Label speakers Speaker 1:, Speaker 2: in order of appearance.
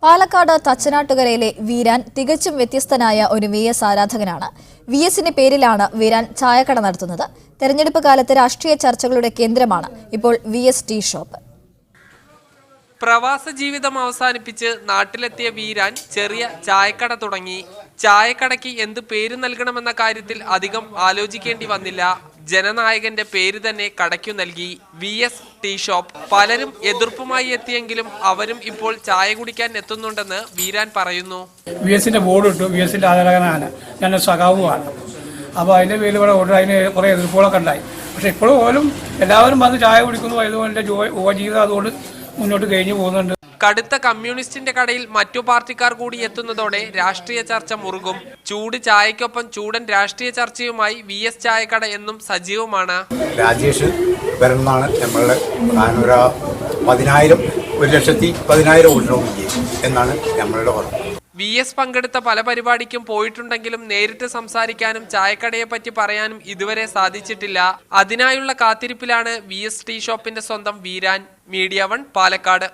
Speaker 1: പാലക്കാട് തച്ചനാട്ടുകരയിലെ വീരാൻ തികച്ചും വ്യത്യസ്തനായ ഒരു VS ആരാധകനാണ്. VSന്റെ പേരിലാണ് വീരാൻ ചായക്കട നടത്തുന്നത്. തെരഞ്ഞെടുപ്പ് കാലത്ത് രാഷ്ട്രീയ ചർച്ചകളുടെ കേന്ദ്രമാണ് ഇപ്പോൾ VS ടീ ഷോപ്പ്.
Speaker 2: പ്രവാസ ജീവിതം അവസാനിപ്പിച്ച് നാട്ടിലെത്തിയ വീരാൻ ചെറിയ ചായക്കട തുടങ്ങി. ചായക്കടയ്ക്ക് എന്ത് പേര് നൽകണമെന്ന കാര്യത്തിൽ അധികം ആലോചിക്കേണ്ടി വന്നില്ല. ജനനായകന്റെ പേര് തന്നെ കടയ്ക്കു നൽകി, VS ടീ ഷോപ്പ്. പലരും എതിർപ്പുമായി എത്തിയെങ്കിലും അവരും ഇപ്പോൾ ചായ കുടിക്കാൻ എത്തുന്നുണ്ടെന്ന് വീരാൻ പറയുന്നു.
Speaker 3: VSന്റെ ബോർഡ് ഇട്ടു. VSന്റെ ആരാധകനാണ്, ഞാൻ സഖാവുമാണ്. അപ്പോൾ അതിൻ്റെ പേരിൽ ഇവിടെ ഓർഡർ അതിന് കുറേ എതിർപ്പുകളൊക്കെ ഉണ്ടായി. പക്ഷെ ഇപ്പോഴും പോലും എല്ലാവരും വന്ന് ചായ കുടിക്കുന്നു. അതുകൊണ്ട് ജീവിതം അതുകൊണ്ട് മുന്നോട്ട് കഴിഞ്ഞു പോകുന്നുണ്ട്.
Speaker 2: കടുത്ത കമ്മ്യൂണിസ്റ്റിന്റെ കടയിൽ മറ്റു പാർട്ടിക്കാർ കൂടി എത്തുന്നതോടെ രാഷ്ട്രീയ ചർച്ച മുറുകും. ചൂട് ചായക്കൊപ്പം ചൂടൻ രാഷ്ട്രീയ ചർച്ചയുമായി VS ചായക്കട എന്നും സജീവമാണ്.
Speaker 4: രാജേഷ് വരുന്നതാണ് നമ്മളുടെ 1,10,000 വോട്ടിന് എന്നാണ് നമ്മളുടെ ഓർമ്മ.
Speaker 2: VS പങ്കെടുത്ത പല പരിപാടിക്കും പോയിട്ടുണ്ടെങ്കിലും നേരിട്ട് സംസാരിക്കാനും ചായക്കടയെ പറ്റി പറയാനും ഇതുവരെ സാധിച്ചിട്ടില്ല. അതിനായുള്ള കാത്തിരിപ്പിലാണ് VS ടീ ഷോപ്പിന്റെ സ്വന്തം വീരാൻ. മീഡിയ 1 പാലക്കാട്.